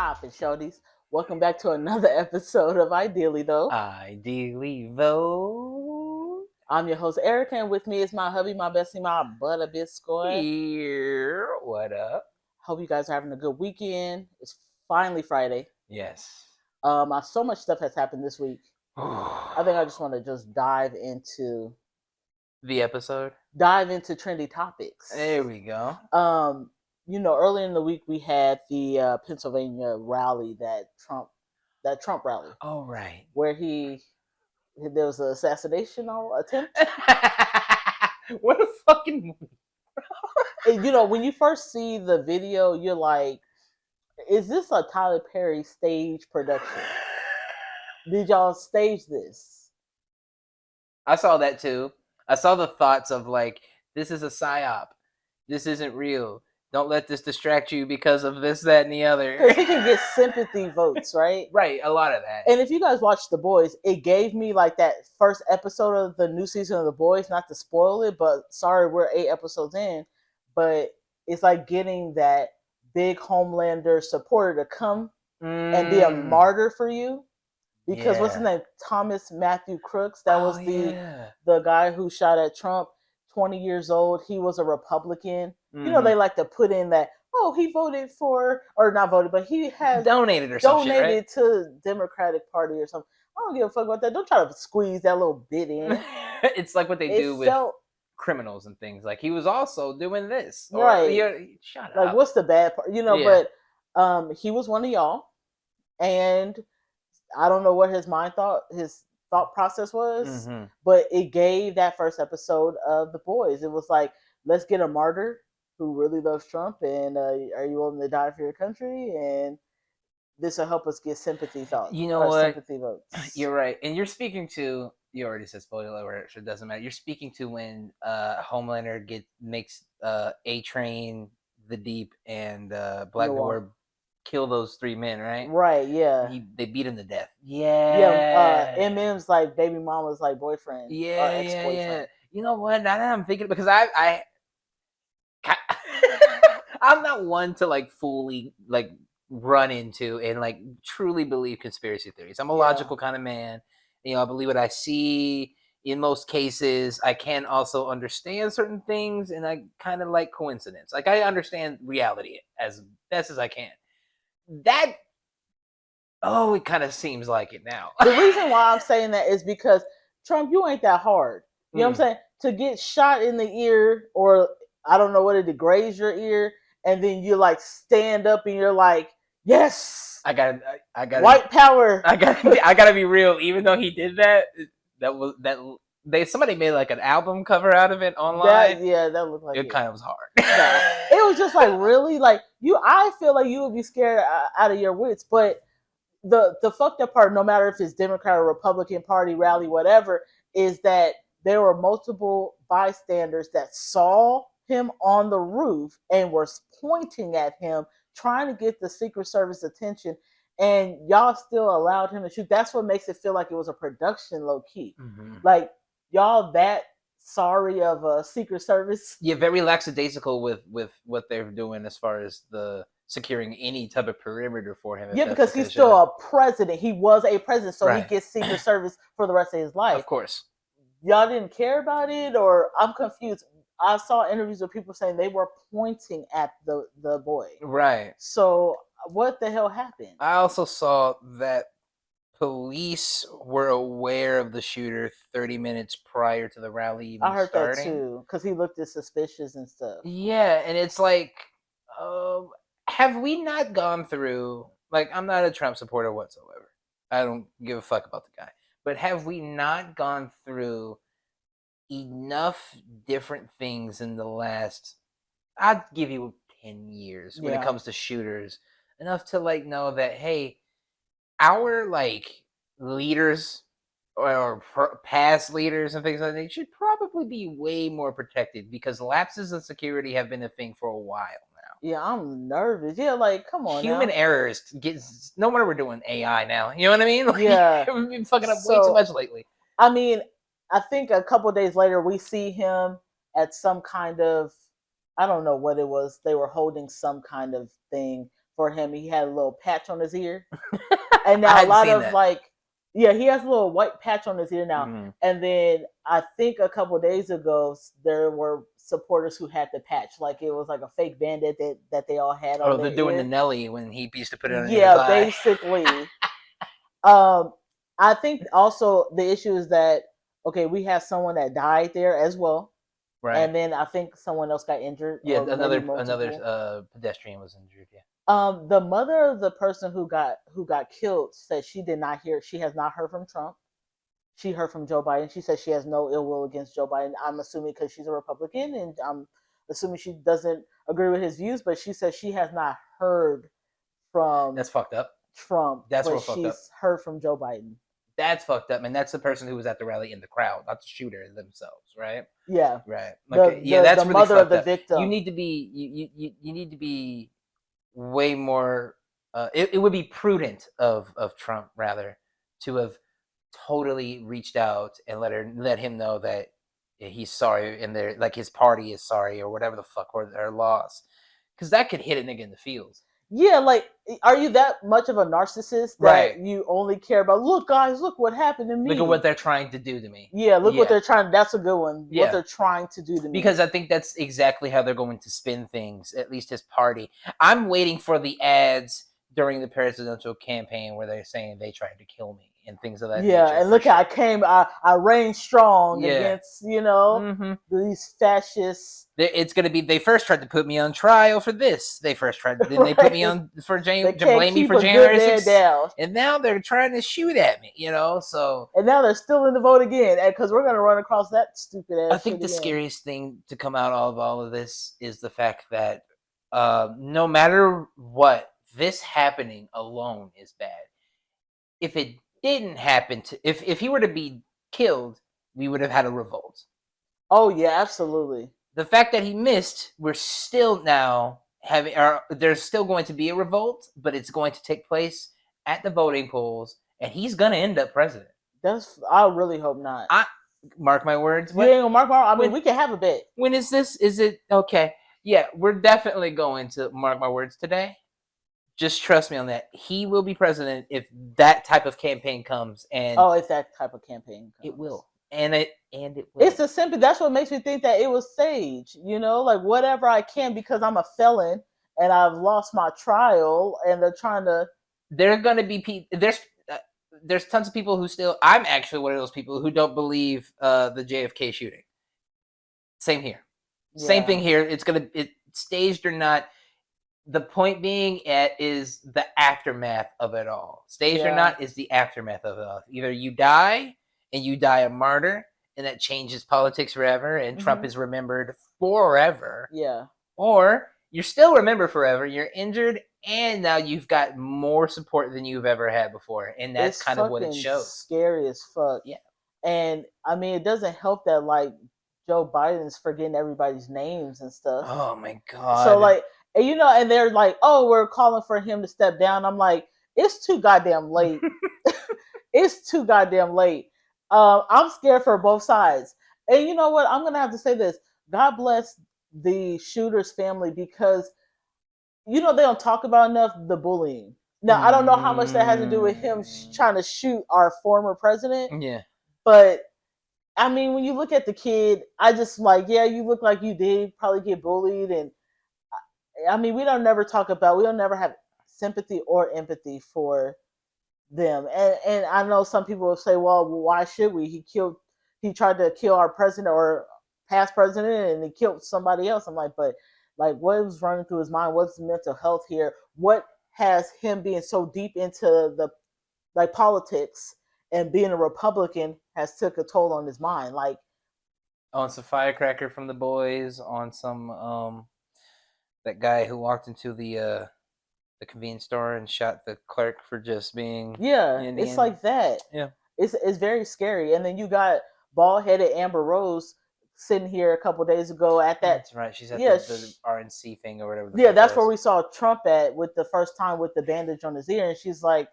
poppin', shawties. Welcome back to another episode of Ideally, though. Ideally, though. I'm your host, Erica, and with me is my hubby, my bestie, my butter biscuit. Here, what up? Hope you guys are having a good weekend. It's finally Friday. Yes. So much stuff has happened this week. I think I just want to just dive into the episode. Trendy topics. There we go. Earlier in the week we had the Pennsylvania rally, that Trump rally. Oh, right. Where there was an assassination attempt. What a fucking movie. When you first see the video, you're like, is this a Tyler Perry stage production? Did y'all stage this? I saw that too. I saw the thoughts of like, this is a psyop. This isn't real. Don't let this distract you because of this, that, and the other. Because he can get sympathy votes, right? Right, a lot of that. And if you guys watch The Boys, it gave me like that first episode of the new season of The Boys, not to spoil it, but sorry, we're 8 episodes in, but it's like getting that big Homelander supporter to come and be a martyr for you. Because what's his name? Thomas Matthew Crooks. That was the guy who shot at Trump. 20 years old. He was a Republican. Mm-hmm. They like to put in that, he voted for, or not voted, but he has donated right? to Democratic Party or something. I don't give a fuck about that. Don't try to squeeze that little bit in. It's like what they do with criminals and things. Like, he was also doing this. Right. Shut up. Like, what's the bad part? But he was one of y'all. And I don't know what his thought process was, but it gave that first episode of The Boys. It was like, let's get a martyr who really loves Trump, and are you willing to die for your country? And this will help us get sympathy thoughts. You know what? Sympathy votes. You're right, and you're speaking to. You already said spoiler alert, so it doesn't matter. You're speaking to when Homelander makes A-Train, The Deep, and Black Noir kill those 3 men, right? Right, yeah. They beat him to death. Yeah. MM's like baby mama's like boyfriend. Ex-boyfriend. Yeah. You know what? Now that I'm thinking, because I'm not one to like fully like run into and like truly believe conspiracy theories. I'm a logical kind of man. I believe what I see. In most cases, I can also understand certain things, and I kind of like coincidence. Like, I understand reality as best as I can. It kind of seems like it now. The reason why I'm saying that is because, Trump, you ain't that hard. You know what I'm saying? To get shot in the ear, or I don't know what it graze your ear, and then you like stand up and you're like, yes, I got white power. I gotta be real. Even though he did that somebody made like an album cover out of it online. That looked like it kind of was hard. It was just like, really, like I feel like you would be scared out of your wits. But the fucked up part, no matter if it's Democrat or Republican Party rally, whatever, is that there were multiple bystanders that saw him on the roof and were pointing at him, trying to get the Secret Service attention, and y'all still allowed him to shoot. That's what makes it feel like it was a production, low key. Mm-hmm. Like, y'all that sorry of a Secret Service. Yeah, very lackadaisical with what they're doing as far as the securing any type of perimeter for him. Yeah, because he's still a president. He was a president, so he gets Secret Service for the rest of his life. Of course. Y'all didn't care about it, or I'm confused. I saw interviews with people saying they were pointing at the boy. Right. So what the hell happened? I also saw that police were aware of the shooter 30 minutes prior to the rally even starting. I heard that too, because he looked suspicious and stuff. Yeah, and it's like, have we not gone through, like, I'm not a Trump supporter whatsoever. I don't give a fuck about the guy. But have we not gone through enough different things in the last, I'd give you 10 years when it comes to shooters, enough to like know that, hey, our like leaders or past leaders and things like that should probably be way more protected, because lapses in security have been a thing for a while now. Yeah, I'm nervous. Yeah, like, come on. Human errors gets, no wonder we're doing AI now. You know what I mean? Like, yeah. We've been fucking up way too much lately. I mean, I think a couple of days later, we see him at some kind of, I don't know what it was. They were holding some kind of thing for him. He had a little patch on his ear, and I now a hadn't lot seen of that. like, yeah, he has a little white patch on his ear now. Mhm. And then I think a couple of days ago there were supporters who had the patch, like it was like a fake bandit that they all had Oh, on they're their doing the ear. Nelly when he used to put it in his Yeah, eye. basically. um, I think also the issue is that okay, we have someone that died there as well, Right. and then I think someone else got injured, Yeah, or maybe another multiple. pedestrian was injured. Yeah. The mother of the person who got killed said she did not hear. She has not heard from Trump. She heard from Joe Biden. She said she has no ill will against Joe Biden. I'm assuming because she's a Republican, and I'm assuming she doesn't agree with his views. But she said she has not heard from That's fucked up. Trump, That's but real fucked up. she's heard from Joe Biden. That's fucked up, and that's the person who was at the rally in the crowd, not the shooter themselves, right? Yeah, Right. the Okay. Yeah, that's the really mother of fucked the up. You victim. need to be you need to be way more. It would be prudent of Trump rather to have totally reached out and let him know that he's sorry and they're like his party is sorry or whatever the fuck or their loss, because that could hit a nigga in the feels. Yeah, like, are you that much of a narcissist that Right. you only care about? Look, guys, look what happened to me. Look at what they're trying to do to me. Yeah, look what Yeah. they're trying. That's a good one. What Yeah. they're trying to do to me. Because I think that's exactly how they're going to spin things, at least his party. I'm waiting for the ads during the presidential campaign where they're saying they tried to kill me and things of that Yeah, nature. and for look how I sure. came. I reigned strong Yeah. against Mhm. these fascists. It's going to be. They first tried to put me on trial for this. They first tried. Then they put me Right. on for They to can't blame me keep for a good January man 6th, down, and now they're trying to shoot at me. So and now they're still in the vote again because we're gonna run across that stupid I ass think shit the again. scariest thing to come out of all of this is the fact that no matter what, this happening alone is bad. If it didn't happen if he were to be killed, we would have had a revolt. Oh yeah, absolutely. The fact that he missed, we're still now having, or there's still going to be a revolt, but it's going to take place at the voting polls, and he's going to end up president. I really hope not. I mark my words. You ain't gonna mark my. I mean, when we can have a bet. when is this? Is it okay? Yeah, we're definitely going to mark my words today. Just trust me on that. He will be president if that type of campaign comes, and Oh, if that type of campaign comes. it will, and it will. It's a simple. That's what makes me think that it was staged. Like whatever I can because I'm a felon and I've lost my trial, and they're trying to. There are going to be people. There's tons of people who still. I'm actually one of those people who don't believe the JFK shooting. Same here. Same thing here. It staged or not. The point being is the aftermath of it all. Staged or not is the aftermath of it all. Either you die and you die a martyr, and that changes politics forever, and Trump is remembered forever. Yeah. Or you're still remembered forever. You're injured, and now you've got more support than you've ever had before, and that's It's kind of what it fucking shows. scary as fuck. Yeah. And I mean, it doesn't help that like Joe Biden's forgetting everybody's names and stuff. Oh my god. So like, and they're like, "Oh, we're calling for him to step down." I'm like, it's too goddamn late. It's too goddamn late. I'm scared for both sides. And you know what? I'm gonna have to say this. God bless the shooter's family because they don't talk about enough the bullying. Now I don't know how much that has to do with him trying to shoot our former president. Yeah. But I mean, when you look at the kid, I just like, yeah, you look like you did probably get bullied, and I mean, we don't never have sympathy or empathy for them. And I know some people will say, well, why should we? He tried to kill our president or past president, and he killed somebody else. I'm like, but like, what was running through his mind? What's the mental health here? What has him being so deep into the like politics and being a Republican has took a toll on his mind? Like, on some firecracker from the boys, on some that guy who walked into the convenience store and shot the clerk for just being Indian. It's like that. Yeah. It's very scary. And then you got bald headed Amber Rose sitting here a couple days ago at that. That's right. She's at Yeah, the RNC thing or whatever. Yeah, that's where we saw Trump at with the first time with the bandage on his ear, and she's like,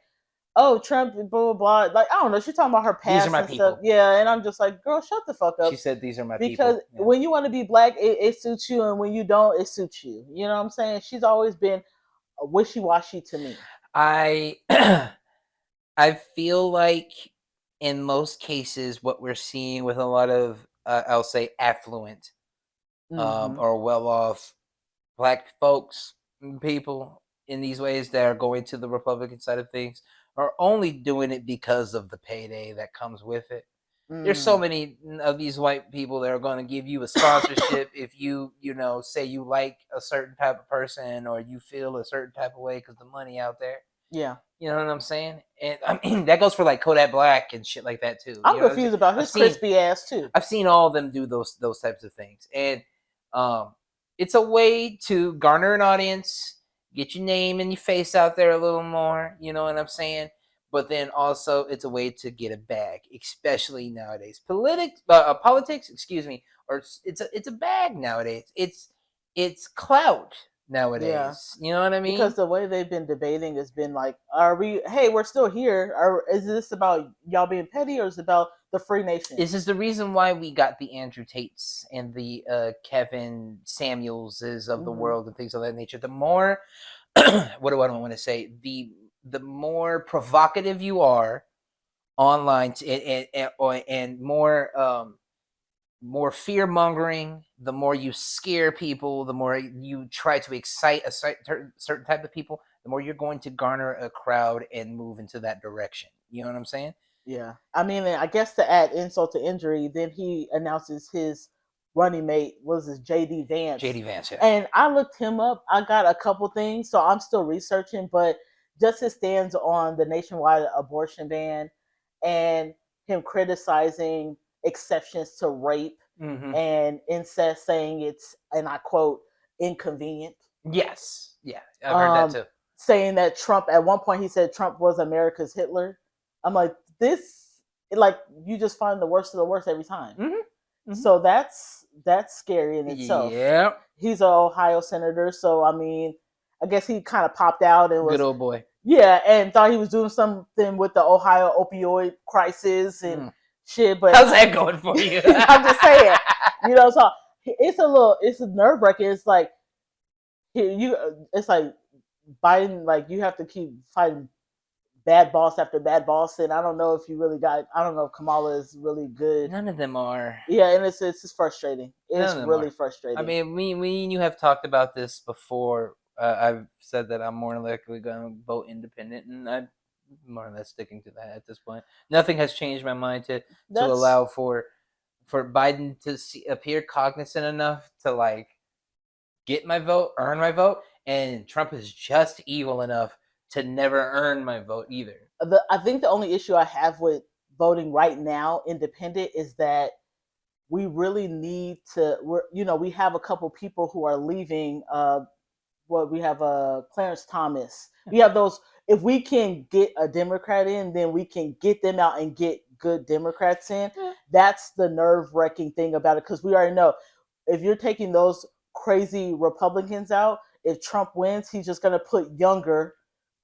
"Oh, Trump, blah blah blah." Like, I don't know. She's talking about her past These are my and people. stuff. Yeah, and I'm just like, "Girl, shut the fuck up." She said, "These are my because people." Yeah. when you want to be black, it suits you, and when you don't, it suits you. You know what I'm saying? She's always been wishy-washy to me. I I feel like in most cases, what we're seeing with a lot of I'll say affluent Mm-hmm. or well-off black folks, people in these ways that are going to the Republican side of things are only doing it because of the payday that comes with it. There's so Mm. many of these white people that are going to give you a sponsorship if you know, say you like a certain type of person or you feel a certain type of way because the money out there. Yeah. You know what I'm saying? And I mean that goes for like Kodak Black and shit like that too. You I'm know what I'm saying? confused about I've his seen crispy ass too. I've seen all of them do those types of things, and um, it's a way to garner an audience, get your name and your face out there a little more. You know what I'm saying? But then also, it's a way to get a bag, especially nowadays. Politics, excuse me, or it's a bag nowadays. It's clout Yeah. nowadays. You know what I Because mean? the way they've been debating has been like, are we, hey, we're still here? Or is this about y'all being petty or is it about the free nation? This is the reason why we got the Andrew Tates and the Kevin Samuelses of the Mm-hmm. world and things of that nature. The more, what do I want to say? The more provocative you are online and more fear mongering, the more you scare people, the more you try to excite a certain type of people, the more you're going to garner a crowd and move into that direction. You know what I'm saying? Yeah. I mean, I guess to add insult to injury, then he announces his running mate was his JD Vance. JD Vance, yeah. And I looked him up. I got a couple things, so I'm still researching, but just his stands on the nationwide abortion ban and him criticizing exceptions to rape Mm-hmm. and incest, saying it's, and I quote, inconvenient. Yes. Yeah. I've heard that too. Saying that Trump, at one point he said Trump was America's Hitler. I'm like, this, like, you just find the worst of the worst every time. Mm-hmm. Mm-hmm. So that's scary in itself. Yeah. He's an Ohio senator, so I mean, I guess he kind of popped out and was good old boy. Yeah, and thought he was doing something with the Ohio opioid crisis and shit. But how's that going for you? I'm just saying, you know, so it's a nerve wracking. It's like it's like Biden, like you have to keep fighting bad boss after bad boss, and I don't know if you really got. I don't know if Kamala is really good. None of them are. Yeah, and it's just frustrating. It's really frustrating. I mean, me and you have talked about this before. I've said that I'm more likely going to vote independent, and I'm more or less sticking to that at this point. Nothing has changed my mind to allow for Biden to appear cognizant enough to like get my vote, earn my vote, and Trump is just evil enough to never earn my vote either. I think the only issue I have with voting right now, independent, is that we really need to. We have a couple people who are leaving. We have Clarence Thomas. We have those. If we can get a Democrat in, then we can get them out and get good Democrats in. That's the nerve-wracking thing about it, because we already know if you're taking those crazy Republicans out, if Trump wins, he's just going to put younger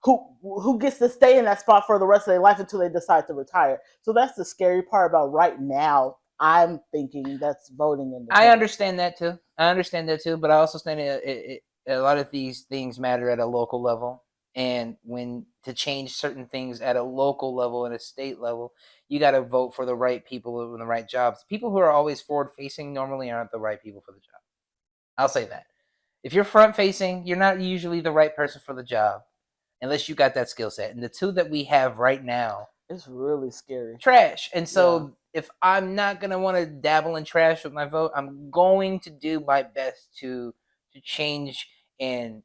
who gets to stay in that spot for the rest of their life until they decide to retire. So that's the scary part about right now. I'm thinking that's voting in. I understand that too. But I also think a lot of these things matter at a local level. And when to change certain things at a local level and a state level, you got to vote for the right people in the right jobs. People who are always forward facing normally aren't the right people for the job. I'll say that. If you're front facing, you're not usually the right person for the job unless you got that skill set. And the two that we have right now, it's really scary. Trash. And so if I'm not going to want to dabble in trash with my vote, I'm going to do my best to change and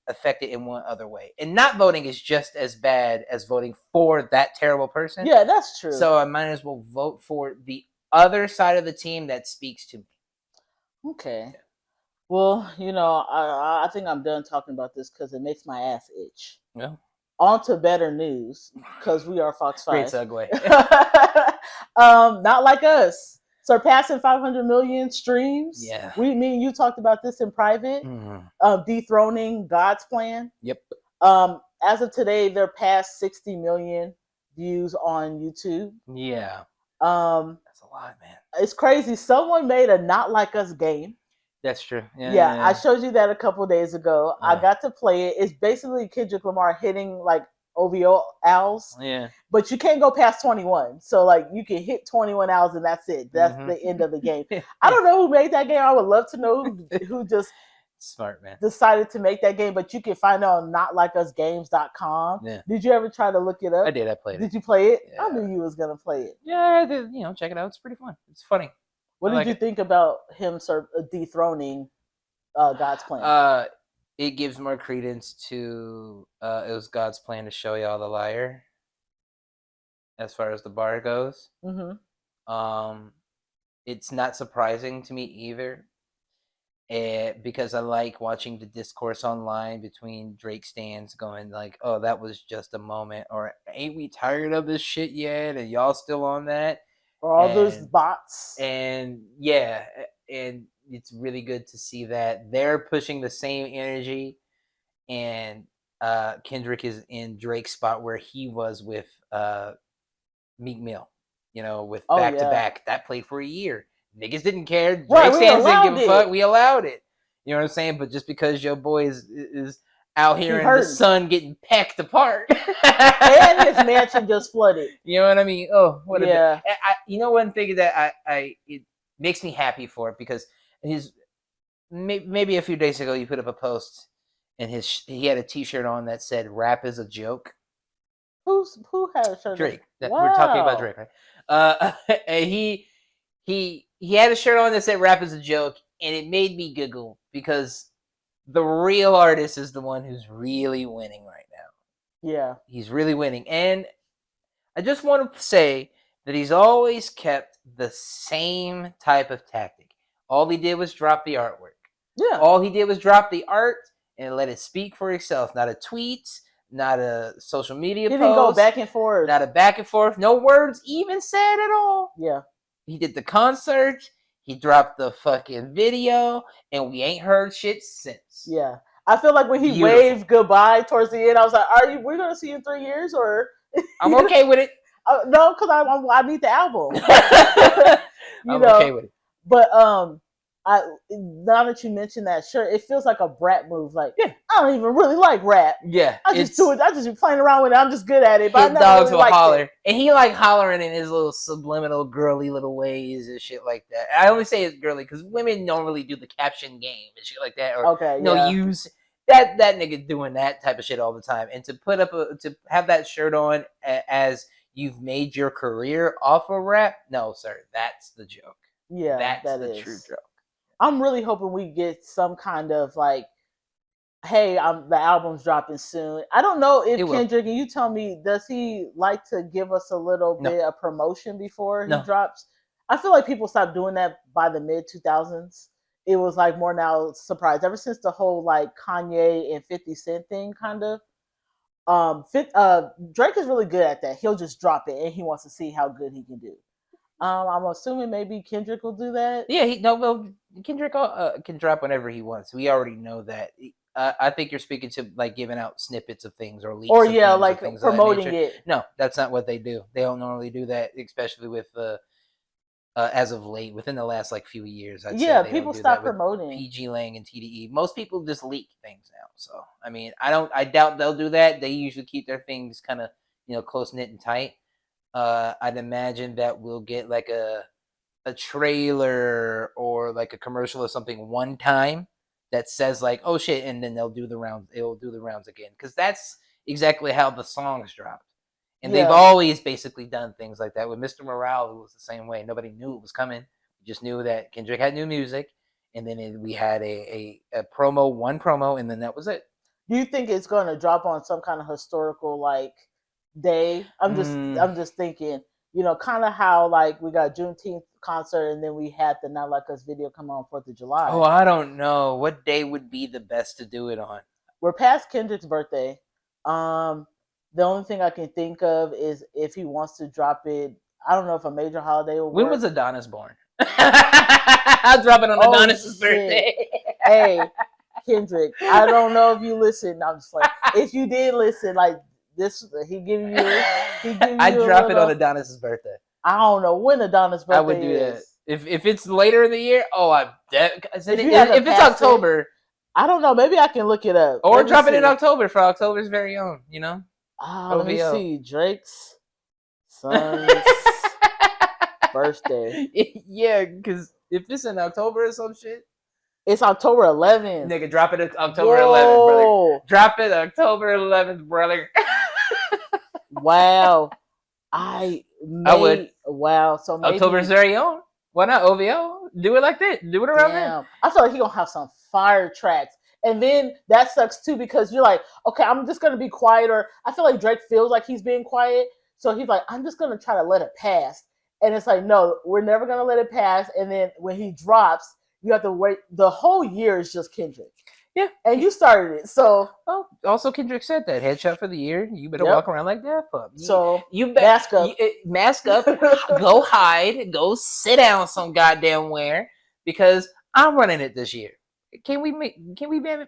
affect it in one other way. And not voting is just as bad as voting for that terrible person. Yeah, that's true. So I might as well vote for the other side of the team that speaks to me. Okay. Yeah. Well, I think I'm done talking about this because it makes my ass itch. Yeah. On to better news, because we are Fox 5. Great segue. Not Like Us, surpassing 500 million streams. Yeah. Me and you talked about this in private. Dethroning God's Plan. Yep. As of today, they're past 60 million views on YouTube. Yeah. That's a lot, man. It's crazy. Someone made a Not Like Us game. That's true. Yeah, I showed you that a couple days ago. I Yeah. got to play it. It's basically Kendrick Lamar hitting like OVO owls, Yeah. but you can't go past 21. So like you can hit 21 owls and that's it. That's Mhm. the end of the game. I don't know who made that game. I would love to know who just Smart man. decided to make that game, but you can find it on notlikeusgames.com. Yeah. Did you ever try to look it up? I did. I played it. Did you play it? Yeah. I knew you was gonna play it. Yeah, I did, check it out. It's pretty fun. It's funny. What did you think about him dethroning God's plan? It gives more credence to it was God's plan to show y'all the liar. As far as the bar goes, it's not surprising to me either. Because I like watching the discourse online between Drake stans going like, "Oh, that was just a moment," or "Ain't we tired of this shit yet? And y'all still on that?" Or all those bots. And yeah, and it's really good to see that they're pushing the same energy, and Kendrick is in Drake's spot where he was with Meek Mill, with back to back. That played for a year. Niggas didn't care. Drake fans didn't give a fuck. We allowed it. You know what I'm saying? But just because your boy is out here in the sun getting pecked apart, and his mansion just flooded. You know what I mean? Oh, what a one thing that it makes me happy for it, because maybe a few days ago he put up a post and he had a T-shirt on that said "Rap is a joke." Who had a shirt? Drake. We're talking about Drake, right? And he had a shirt on that said "Rap is a joke," and it made me giggle because the real artist is the one who's really winning right now. Yeah. He's really winning. And I just want to say that he's always kept the same type of tactic. All he did was drop the artwork. Yeah. All he did was drop the art and let it speak for itself. Not a tweet, not a social media post. He didn't go back and forth. Not a back and forth. No words even said at all. Yeah. He did the concert. He dropped the fucking video, and we ain't heard shit since. Yeah, I feel like when he waved goodbye towards the end, I was like, we're gonna see you in 3 years, or I'm okay with it. No, because I need the album. I'm okay with it. But now that you mentioned that shirt, it feels like a brat move. Like, I don't even really like rap. Yeah, I just do it. I just be playing around with it. I'm just good at it. But his dogs will holler, and he like hollering in his little subliminal, girly little ways and shit like that. I only say it's girly because women normally do the caption game and shit like that, or use that nigga doing that type of shit all the time. And to have that shirt on as you've made your career off of rap, no sir, that's the joke. Yeah, that's the true joke. I'm really hoping we get some kind of like, hey, the album's dropping soon. I don't know if Kendrick, and you tell me, does he like to give us a little bit of promotion before he drops? I feel like people stopped doing that by the mid 2000s. It was like more now surprise. Ever since the whole like Kanye and 50 Cent thing, kind of. Drake is really good at that. He'll just drop it, and he wants to see how good he can do. I'm assuming maybe Kendrick will do that. Yeah, Kendrick can drop whenever he wants. We already know that. I think you're speaking to like giving out snippets of things or leaks. Or like promoting it. No, that's not what they do. They don't normally do that, especially with as of late, within the last like few years. I'd say people stop promoting PG Lang and TDE. Most people just leak things now. So I mean, I doubt they'll do that. They usually keep their things kind of close knit and tight. I'd imagine that we'll get like a trailer or like a commercial or something one time that says like, oh shit, and then they'll do the rounds. It'll do the rounds again, because that's exactly how the songs dropped. And they've always basically done things like that. With Mr. Morale, it was the same way. Nobody knew it was coming. We just knew that Kendrick had new music, and then we had a promo, one promo, and then that was it. Do you think it's going to drop on some kind of historical like day? I'm just thinking, kind of how like we got Juneteenth concert and then we had the Not Like Us video come on 4th of July. Oh, I don't know. What day would be the best to do it on? We're past Kendrick's birthday. The only thing I can think of is if he wants to drop it. I don't know if a major holiday will work. When was Adonis born? I'll drop it on Adonis's birthday. Hey, Kendrick, I don't know if you listened. I'm just like, if you did listen, like this, he give you. I'd drop it on Adonis's birthday. I don't know when Adonis' birthday I would do is. that. If it's later in the year, if haven't it's passed it, October, I don't know. Maybe I can look it up. or Let me drop it in see. October for October's very own. Let me OVO. see. Drake's son's birthday. Yeah, because if it's in October or some shit, It's October 11th. nigga, drop it October 11th, brother. Drop it October 11th, brother. Wow. I would. Wow. So maybe October's very own. Why not OVO? Do it like that. Do it around there. I feel like he gonna have some fire tracks. And then that sucks too because you're like, okay, I'm just gonna be quiet. Or I feel like Drake feels like he's being quiet. So he's like, I'm just gonna try to let it pass. And it's like, no, we're never gonna let it pass. And then when he drops, you have to wait. The whole year is just Kendrick. Yeah. And you started it. So also Kendrick said that headshot for the year. You better walk around like that, pup. So you mask up. Mask up, go hide, go sit down some goddamn where, because I'm running it this year. Can we be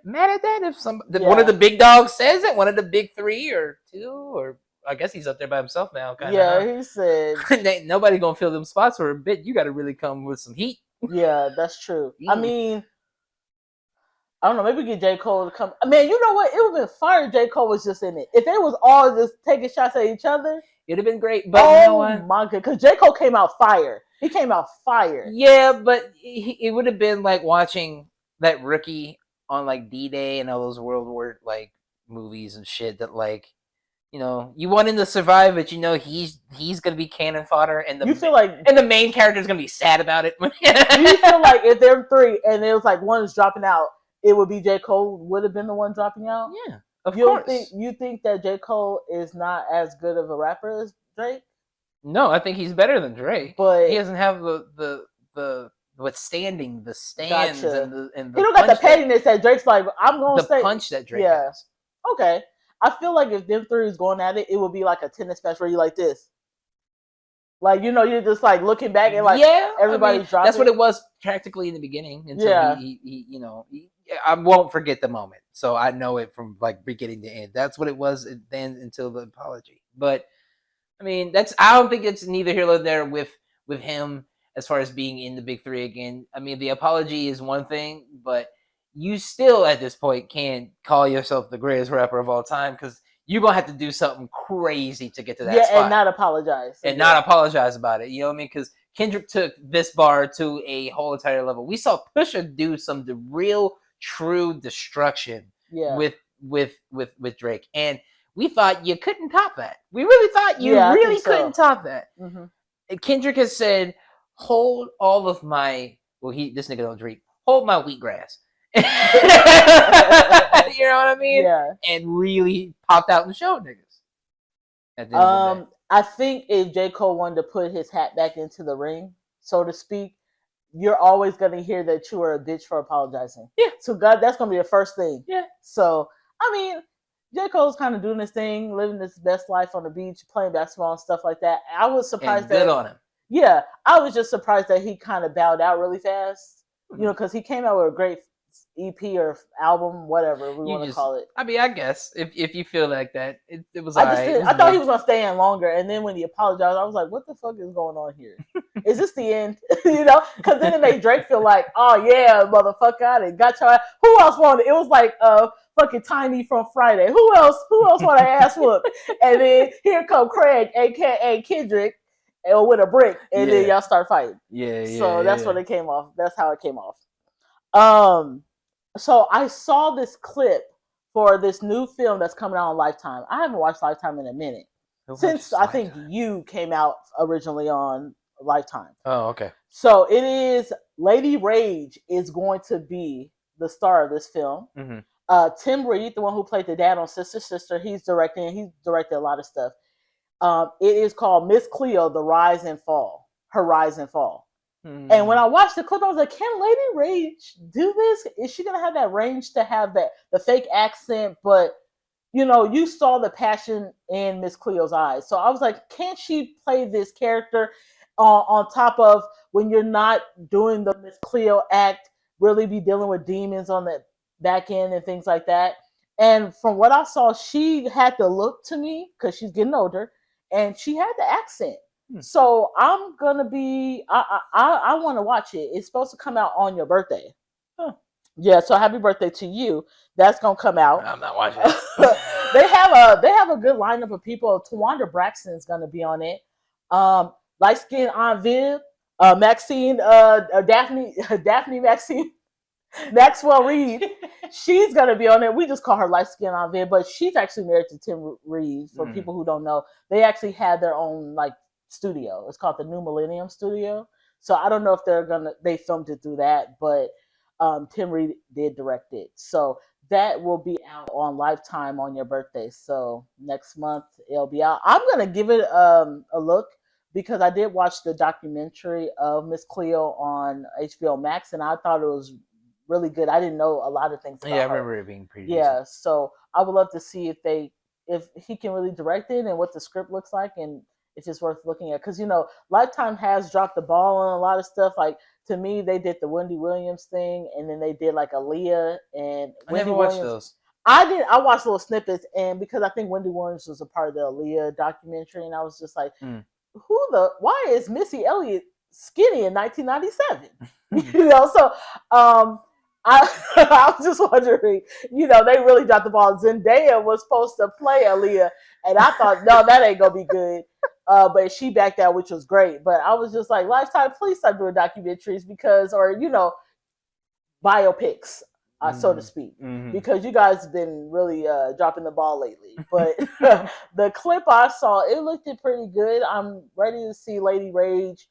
mad at that if one of the big dogs says it? One of the big three or two, or I guess he's up there by himself now. He said ain't nobody gonna fill them spots for a bit. You got to really come with some heat. Yeah, that's true. I mean, I don't know. Maybe get J. Cole to come. Man, you know what? It would have been fire if J. Cole was just in it. If they was all just taking shots at each other, it'd have been great. But you know what? My God, because J. Cole came out fire. He came out fire. Yeah, but it would have been like watching that rookie on like D-Day and all those World War like movies and shit. That like, you want him to survive, but he's gonna be cannon fodder, and you feel like the main character is gonna be sad about it. Do you feel like if there were three and it was like one is dropping out, it would be J. Cole would have been the one dropping out? Yeah, of course. You think that J. Cole is not as good of a rapper as Drake? No, I think he's better than Drake, but he doesn't have the withstanding the stands and the he don't got the pettiness that Drake's like. I'm gonna the punch that Drake has. Okay, I feel like if them three is going at it, it would be like a tennis match where you like this. Like, you're just like looking back and like everybody's dropping. That's what it was practically in the beginning. Until he I won't forget the moment. So I know it from like beginning to end. That's what it was then until the apology. But I mean, I don't think it's neither here nor there with him as far as being in the big three again. I mean, the apology is one thing, but you still at this point can't call yourself the greatest rapper of all time because you're going to have to do something crazy to get to that spot. And not apologize. Not apologize about it. You know what I mean? Because Kendrick took this bar to a whole entire level. We saw Pusha do some real, true destruction with Drake. And we thought you couldn't top that. We really thought you really couldn't top that. Mm-hmm. Kendrick has said, hold all of my... Well, this nigga don't drink. Hold my wheatgrass. You know what I mean? Yeah. And really popped out and showed niggas. At the end of the day. I think if J. Cole wanted to put his hat back into the ring, so to speak, you're always going to hear that you are a bitch for apologizing. Yeah. So God, that's going to be the first thing. Yeah. So, I mean, J. Cole's kind of doing this thing, living his best life on the beach, playing basketball and stuff like that. I was surprised good on him. Yeah. I was just surprised that he kind of bowed out really fast, because he came out with a great EP or album, whatever we want to call it. I mean, I guess if you feel like that, it was. I thought he was gonna stay in longer, and then when he apologized, I was like, "What the fuck is going on here? Is this the end?" Because then it made Drake feel like, "Oh yeah, motherfucker, I done got your ass." Who else wanted? It was like fucking Tiny from Friday. Who else want an ass whoop? And then here come Craig, aka Kendrick, with a brick, and then y'all start fighting. Yeah. So that's what it came off. That's how it came off. So I saw this clip for this new film that's coming out on Lifetime. I haven't watched Lifetime in a minute. Since I think You came out originally on Lifetime. Oh, okay. So it is Lady Rage is going to be the star of this film. Mm-hmm. Tim Reed, the one who played the dad on Sister Sister, he's directed a lot of stuff. It is called Miss Cleo, The Rise and Fall. Her Rise and Fall. And when I watched the clip, I was like, can Lady Rage do this? Is she going to have that range to have the fake accent? But, you saw the passion in Miss Cleo's eyes. So I was like, can she play this character on top of when you're not doing the Miss Cleo act, really be dealing with demons on the back end and things like that? And from what I saw, she had the look to me because she's getting older and she had the accent. So I'm gonna be. I want to watch it. It's supposed to come out on your birthday. Huh. Yeah. So happy birthday to you. That's gonna come out. I'm not watching it. They have a good lineup of people. Tawanda Braxton is gonna be on it. Light skin Aunt Viv, Maxine, Daphne Maxine. Maxwell Reed, she's gonna be on it. We just call her light skin Aunt Viv, but she's actually married to Tim Reed. For people who don't know, they actually had their own like studio. It's called the New Millennium Studio. So I don't know if they filmed it through that, but Tim Reed did direct it. So that will be out on Lifetime on your birthday. So next month it'll be out. I'm gonna give it a look because I did watch the documentary of Miss Cleo on HBO Max, and I thought it was really good. I didn't know a lot of things about I her. remember it being pretty decent. So I would love to see if he can really direct it and what the script looks like and if it's worth looking at. Because, Lifetime has dropped the ball on a lot of stuff. Like, to me, they did the Wendy Williams thing, and then they did like Aaliyah and I never watched those. I watched little snippets, and because I think Wendy Williams was a part of the Aaliyah documentary, and I was just like, why is Missy Elliott skinny in 1997? So I was just wondering, they really dropped the ball. Zendaya was supposed to play Aaliyah, and I thought, no, that ain't gonna be good. But she backed out, which was great. But I was just like, Lifetime, please start doing documentaries or biopics, so to speak, because you guys have been really dropping the ball lately. But the clip I saw, it looked pretty good. I'm ready to see Lady Rage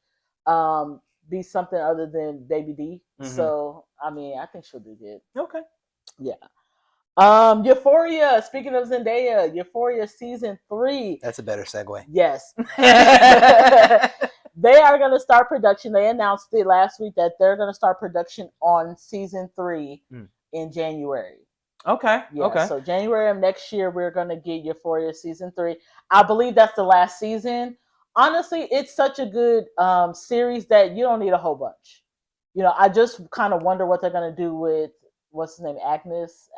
be something other than Baby D. So, I think she'll do good. Okay. Yeah. Euphoria, speaking of Zendaya, Euphoria season 3. That's a better segue. Yes. They are going to start production. They announced it last week that they're going to start production on season 3 in January. Okay. Yeah, okay. So January of next year, we're going to get Euphoria season 3. I believe that's the last season. Honestly, it's such a good series that you don't need a whole bunch. I just kind of wonder what they're going to do with, what's his name, Agnes?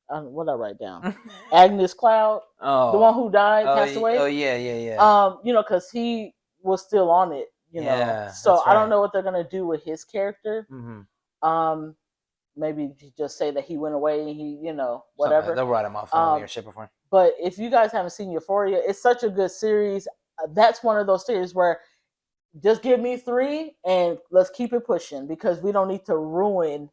What did I write down? Agnes Cloud, the one who died, passed away. Oh yeah. Because he was still on it. Yeah, so I don't know what they're going to do with his character. Maybe just say that he went away and he, whatever. They'll write him off on your ship before. But if you guys haven't seen Euphoria, it's such a good series. That's one of those series where just give me 3 and let's keep it pushing because we don't need to ruin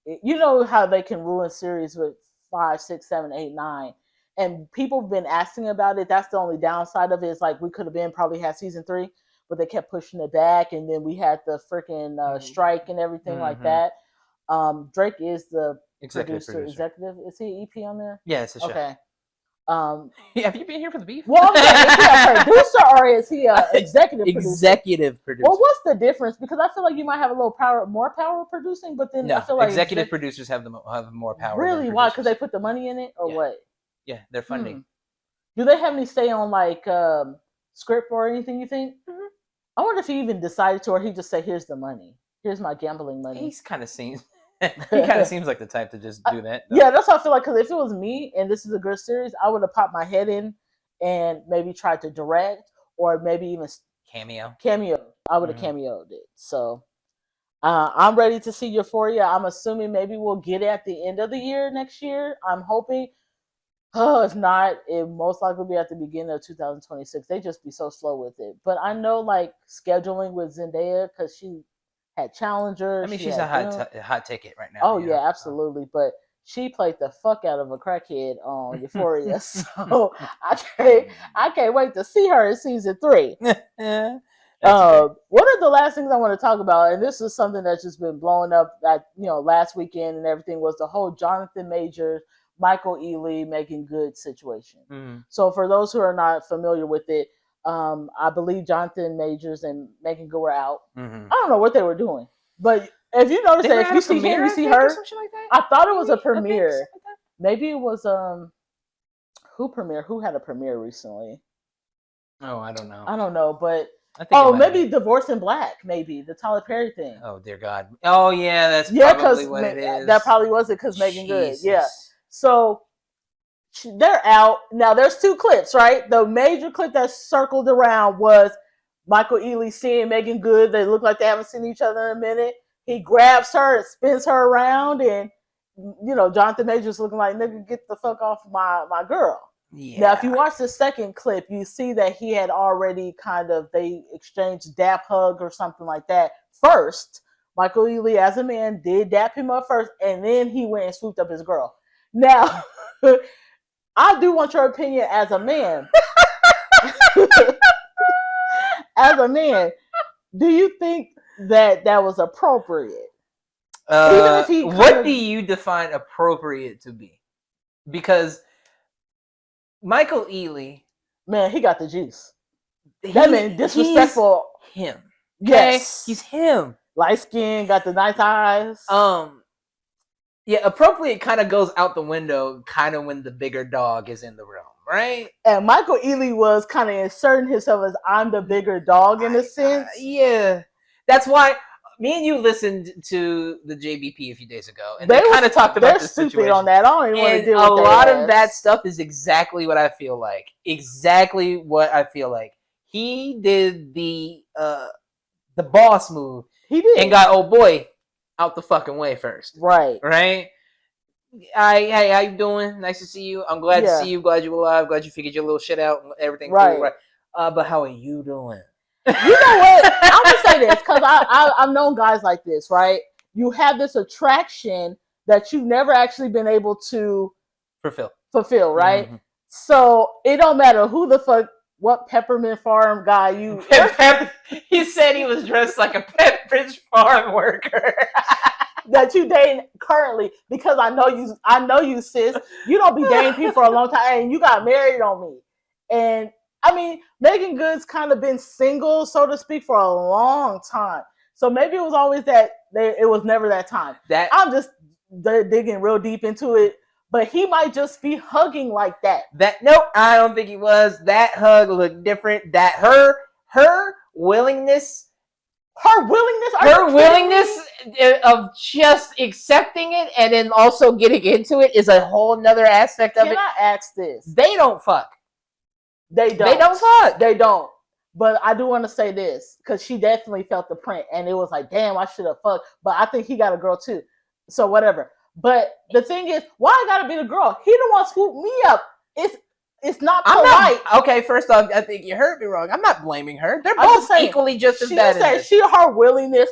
it. You know how they can ruin series with 5, 6, 7, 8, 9. And people have been asking about it. That's the only downside of it. Is like we could have probably had season 3, but they kept pushing it back. And then we had the freaking strike and everything like that. Drake is the producer. Executive. Is he EP on there? Yeah, it's a show. Okay. Have you been here for the beef? Well, is he a producer or is he an executive producer? Executive producer. Well, what's the difference? Because I feel like you might have a little more power producing, but then I feel like executive producers have more power. Really? Why? Because they put the money in it, or what? Yeah, they're funding. Do they have any say on like script or anything? You think? I wonder if he even decided to, or he just said, "Here's the money. Here's my gambling money." He's kind of seems. He kind of seems like the type to just do that. Yeah, that's what I feel like. Because if it was me and this is a good series, I would have popped my head in and maybe tried to direct or maybe even cameo. I would have cameoed it. So I'm ready to see Euphoria. I'm assuming maybe we'll get it at the end of the year next year. I'm hoping. If not, it most likely will be at the beginning of 2026. They just be so slow with it. But I know like scheduling with Zendaya because she had Challenger. I mean, she's a hot ticket right now. Oh yeah, absolutely. But she played the fuck out of a crackhead on Euphoria, so I can't wait to see her in season 3. One of the last things I want to talk about, and this is something that's just been blowing up that last weekend and everything, was the whole Jonathan Majors, Michael Ealy making good situation. So for those who are not familiar with it. I believe Jonathan Majors and Megan Good were out. I don't know what they were doing, but if you notice that, if you see him, you see her. Like I thought it was a premiere. Maybe it was who had a premiere recently? Oh, I don't know. I don't know, but maybe Divorce in Black, maybe the Tyler Perry thing. Oh dear God. Oh yeah, that's probably what it is. That probably was it because Megan Good. Yeah. So. They're out now. There's 2 clips, right? The major clip that circled around was Michael Ealy seeing Megan Good. They look like they haven't seen each other in a minute. He grabs her and spins her around, and Jonathan Majors looking like, nigga, get the fuck off my girl. Yeah. Now, if you watch the second clip, you see that he had already they exchanged dap hug or something like that first. Michael Ealy, as a man, did dap him up first, and then he went and swooped up his girl. Now, I do want your opinion as a man. As a man, do you think that was appropriate? Even if he what do you define appropriate to be? Because Michael Ealy, man, he got the juice. That man disrespectful. Him. Okay? Yes. He's him. Light skin, got the nice eyes. Yeah, appropriate kind of goes out the window kind of when the bigger dog is in the room, right? And Michael Ealy was kind of inserting himself as I'm the bigger dog in a sense. Yeah. That's why me and you listened to the JBP a few days ago, and they kind of talked about this situation. On that. I don't even want to deal with that. A lot of that stuff is exactly what I feel like. Exactly what I feel like. He did the boss move. He did. And got old boy out the fucking way first. Right. Right? Hey, how you doing? Nice to see you. I'm glad to see you. Glad you're alive. Glad you figured your little shit out and everything. Right. Cool, right. But how are you doing? You know what? I'm gonna say this because I've known guys like this, right? You have this attraction that you've never actually been able to fulfill, right? Mm-hmm. So it don't matter who the fuck, what peppermint farm guy you. He said he was dressed like a Pepperidge Farm worker. That you dating currently, because I know you, sis. You don't be dating people for a long time, and you got married on me, and. I mean, Megan Good's kind of been single, so to speak, for a long time. So maybe it was always it was never that time. I'm just digging real deep into it. But he might just be hugging like that. Nope, I don't think he was. That hug looked different. That her willingness. Her willingness of just accepting it and then also getting into it is a whole nother aspect of it. Can I ask this? They don't fuck. They don't. But I do want to say this, because she definitely felt the print, and it was like, damn, I should have fucked. But I think he got a girl too. So whatever. But the thing is, why I gotta be the girl? He the one swooped me up. It's not polite. Okay, first off, I think you heard me wrong. I'm not blaming her. They're both equally just as bad as this. Her willingness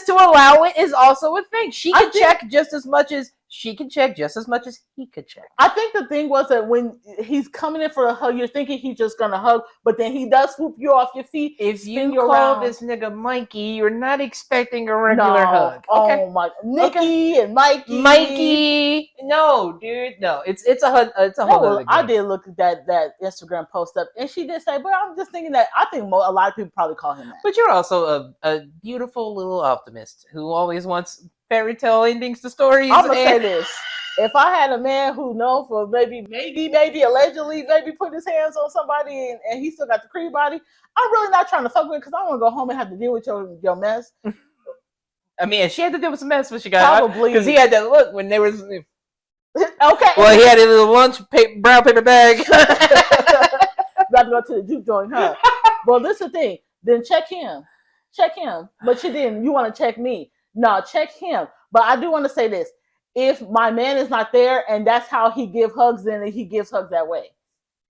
to allow it is also a thing. She can check just as much as he could check. I think the thing was that when he's coming in for a hug, you're thinking he's just gonna hug, but then he does swoop you off your feet. If you call this nigga Mikey, you're not expecting a regular hug. Okay. Oh my, Nikki and Mikey. No, dude, no. It's a hug. It's a whole other game. I did look at that Instagram post up, and she did say, but I'm just thinking that I think a lot of people probably call him that. But you're also a beautiful little optimist who always wants fairy tale endings to stories. I'm gonna say this: if I had a man who known for maybe allegedly put his hands on somebody and he still got the cream body, I'm really not trying to fuck with it because I want to go home and have to deal with your mess. I mean, she had to deal with some mess when she got probably because he had that look when they were okay. Well, he had a little brown paper bag. About to go to the juke joint, huh? Well, this is the thing. Then check him, but you didn't. You want to check me? No, check him. But I do want to say this. If my man is not there and that's how he give hugs, then he gives hugs that way.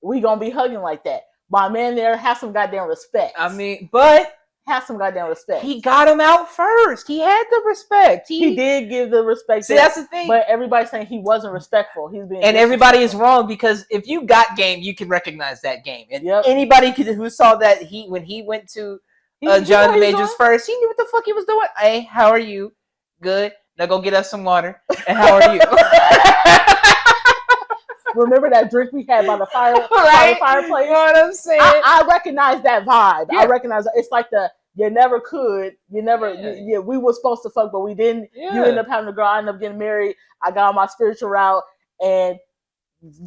We gonna be hugging like that. My man there, have some goddamn respect. I mean, but have some goddamn respect. He got him out first. He had the respect. He did give the respect. See, that's the thing. But everybody's saying he wasn't respectful. He's being everybody is wrong because if you got game, you can recognize that game. And anybody who saw that when he went to Jonathan Majors first, he knew what the fuck he was doing. Hey, how are you? Good. Now go get us some water. And how are you? Remember that drink we had by the fireplace? You know what I'm saying? I recognize that vibe. Yeah. I recognize it's like you never could. You never. Yeah. We were supposed to fuck, but we didn't. Yeah. You end up having a girl. I end up getting married. I got on my spiritual route, and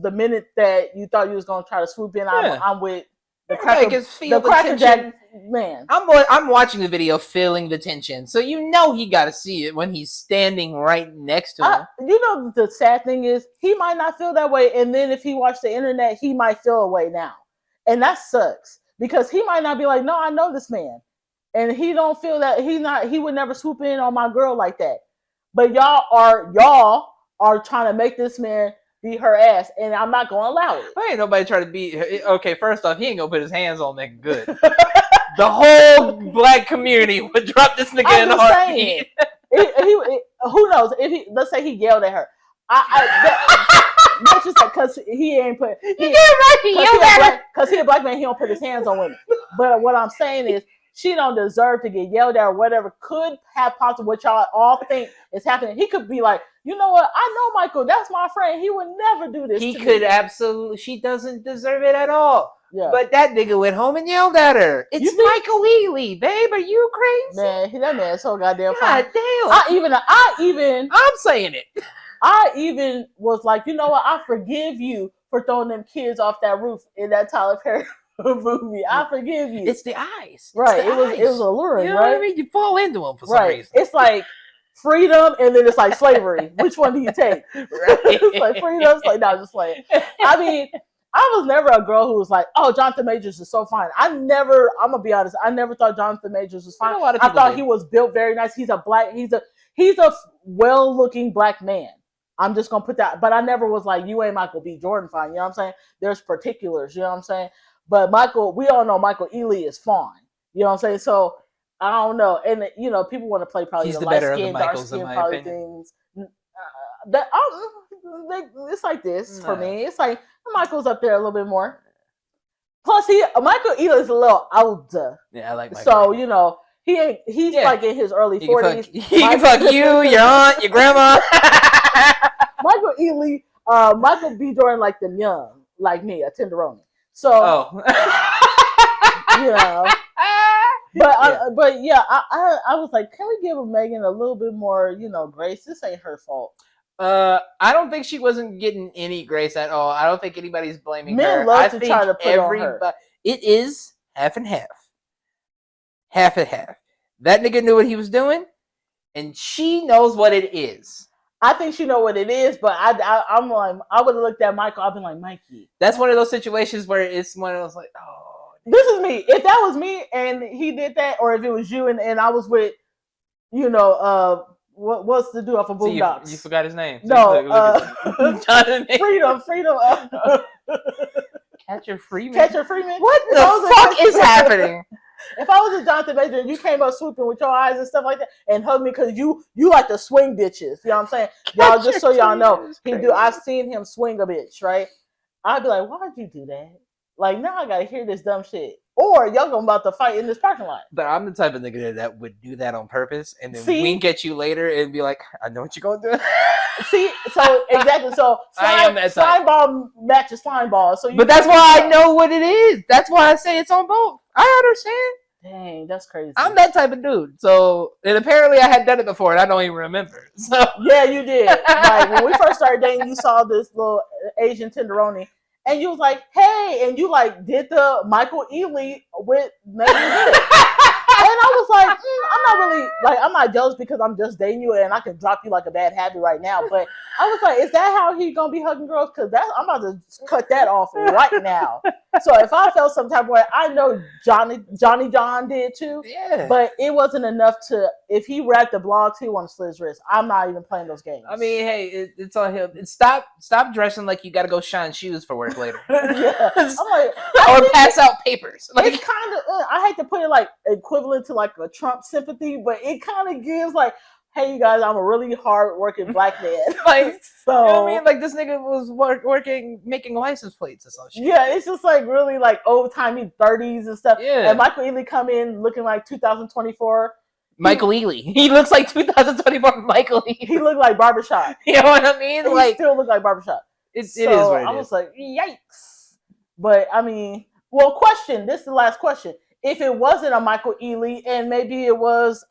the minute that you thought you was gonna try to swoop in, I'm with. The Cracker Jack man. I'm watching the video, feeling the tension. So you know he got to see it when he's standing right next to him. You know the sad thing is he might not feel that way, and then if he watched the internet, he might feel a way now, and that sucks because he might not be like, no, I know this man, and he don't feel that he would never swoop in on my girl like that. But y'all are trying to make this man beat her ass, and I'm not gonna allow it. Ain't nobody trying to beat. Okay, first off, he ain't gonna put his hands on nigga good. The whole black community would drop this nigga in a heartbeat. Who knows if he? Let's say he yelled at her. That's just because he ain't put. Because he a black man, he don't put his hands on women. But what I'm saying is, she don't deserve to get yelled at or whatever could have possible what y'all all think is happening. He could be like, you know what? I know Michael. That's my friend. He would never do this. He could absolutely. She doesn't deserve it at all. Yeah. But that nigga went home and yelled at her. It's Michael Ealy, babe. Are you crazy? Man, that man is so goddamn fine. God damn. I'm saying it. I even was like, you know what? I forgive you for throwing them kids off that roof in that Tyler Perry movie. I forgive you. It's the eyes. Right. It was alluring, you know right? what I mean? You fall into them for some reason. It's like freedom and then it's like slavery. Which one do you take? Right. It's like freedom. It's like, no, just playing. I mean, I was never a girl who was like, oh, Jonathan Majors is so fine. I'm gonna be honest, I never thought Jonathan Majors was fine. I thought he was built very nice. He's a well looking black man. I'm just gonna put that, but I never was like, you ain't Michael B. Jordan fine. You know what I'm saying? There's particulars, you know what I'm saying? But we all know Michael Ealy is fine. You know what I'm saying? So I don't know. And people want to play probably the light skin, dark skin, probably things. It's like this for me. It's like Michael's up there a little bit more. Plus, Michael Ealy is a little older. Yeah, I like Michael. So he's like in his early 40s. He can fuck you, your aunt, your grandma. Michael Ealy, Michael B. Jordan like them young, like me, a tenderoni. So, but yeah, I was like, can we give Megan a little bit more, grace? This ain't her fault. I don't think she wasn't getting any grace at all. I don't think anybody's blaming her. Men love to try to put on her. It is half and half. Half and half. That nigga knew what he was doing, and she knows what it is. I think she know what it is, but I'm like, I would have looked at Michael. I've been like, Mikey. That's one of those situations where it's one of those like, oh. This is me. If that was me and he did that, or if it was you and I was with, what's the dude off of Boondocks? You forgot his name. No, Freedom. Catcher Freeman. What the fuck is happening? If I was a Jonathan Major and you came up swooping with your eyes and stuff like that and hugged me because you like to swing bitches, you know what I'm saying? Y'all, just so y'all know, I've seen him swing a bitch, right? I'd be like, why'd you do that? Like, now I gotta hear this dumb shit. Or y'all about to fight in this parking lot. But I'm the type of nigga that would do that on purpose and then wink at you later and be like, I know what you're gonna do. See, so exactly. So slime ball matches slime ball. So but that's why I know what it is. That's why I say it's on both. I understand. Dang, that's crazy. I'm that type of dude. So, and apparently I had done it before and I don't even remember. So yeah, you did. Like when we first started dating, you saw this little Asian tenderoni. And you was like, hey, and you like did the Michael Ealy with Megan Good. And I was like, I'm not really, like, I'm not jealous because I'm just dating you and I can drop you like a bad habit right now. But I was like, is that how he gonna be hugging girls? Because I'm about to cut that off right now. So if I felt some type of way, I know Johnny John did too. Yeah. But it wasn't enough to, if he read the blogs, he wanted to slit his wrist. I'm not even playing those games. I mean, hey, it's on him. Stop dressing like you got to go shine shoes for work later. Yeah. I'm like, or pass out papers. Like, it's kind of, I hate to put it like equivalent to like a Trump sympathy, but it kind of gives like, hey, you guys, I'm a really hard-working black man. Like, so, you know what I mean? Like, this nigga was working, making license plates or some shit. Yeah, it's just like really like old-timey 30s and stuff. Yeah. And Michael Ealy come in looking like 2024. Michael Ealy. He looks like 2024 Michael Ealy. He looked like Barbershop. You know what I mean? He still look like Barbershop. It is what it is. I was like, yikes. But, I mean, well, question. This is the last question. If it wasn't a Michael Ealy and maybe it was...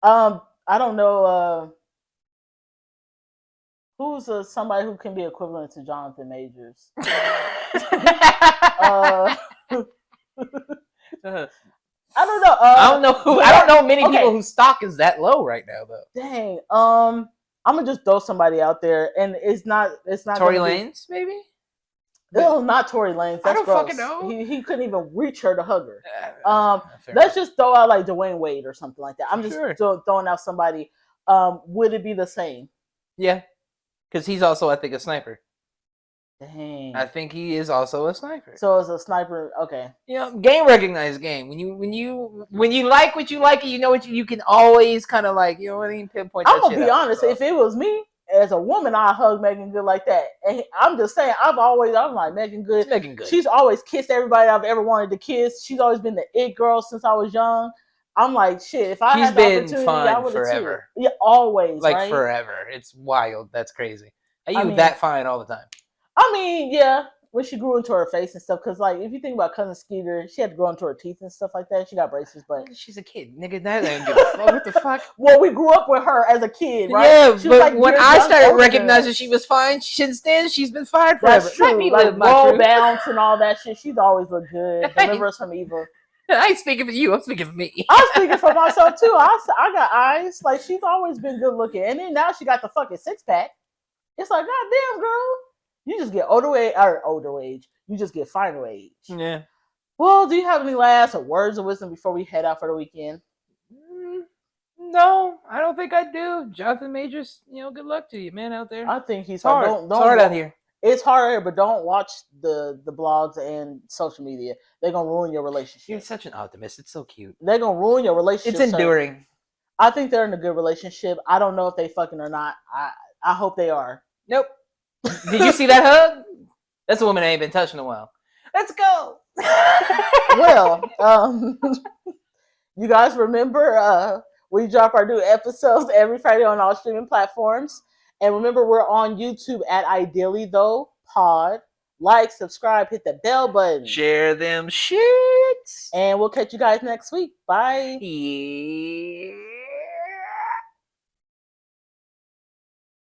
I don't know who's somebody who can be equivalent to Jonathan Majors. I don't know. I don't know many people whose stock is that low right now, though. Dang. I'm gonna just throw somebody out there, and it's not. Tory Lanez, maybe. No, not Tory Lanez. That's don't gross. fucking know. He couldn't even reach her to hug her. Fair Let's enough. just throw out like Dwayne Wade or something like that. I'm just Sure. throwing out somebody. Would it be the same? Yeah, because he's also, I think, a sniper. Dang. I think he is also a sniper. So as a sniper, okay. You know, game recognized game. When you like what you like, and you know what you can always kind of like, you know what I mean, pinpoint. I'm gonna be honest. If it was me as a woman, I'd hug Megan Good like that. And I'm just saying, I'm like Megan Good. It's Megan Good. She's always kissed everybody I've ever wanted to kiss. She's always been the it girl since I was young. I'm like, shit. If I had the opportunity, I would have forever. Yeah, always, like right? forever. It's wild. That's crazy. And you I mean, that fine all the time. I mean, yeah, when she grew into her face and stuff, because like if you think about Cousin Skeeter, she had to grow into her teeth and stuff like that. She got braces, but She's a kid, nigga. That ain't give a fuck. What the fuck? well, we grew up with her as a kid, right? Yeah, She was but like, when "You're I young, started older than recognizing us." she was fine, since then she's been fired forever. That's true. Let me Like live my roll truth. bounce and all that shit. She's always looked good. Deliver us from evil. I ain't speaking for you. I'm speaking for me. I'm speaking for myself too. I got eyes. Like she's always been good looking, and then now she got the fucking 6-pack. It's like, goddamn, girl, you just get older age. You just get finer age. Yeah. Well, do you have any last words of wisdom before we head out for the weekend? No, I don't think I do. Jonathan Majors, good luck to you, man, out there. I think he's It's hard. Don't it's hard out here. It's hard, but don't watch the blogs and social media. They're gonna ruin your relationship. You're such an optimist. It's so cute. They're gonna ruin your relationship. It's enduring. Sir. I think they're in a good relationship. I don't know if they fucking or not. I hope they are. Nope. Did you see that hug? That's a woman I ain't been touching in a while. Let's go. Well, you guys remember we drop our new episodes every Friday on all streaming platforms. And remember, we're on YouTube at Ideally Though Pod. Like, subscribe, hit the bell button. Share them shits. And we'll catch you guys next week. Bye. Yeah.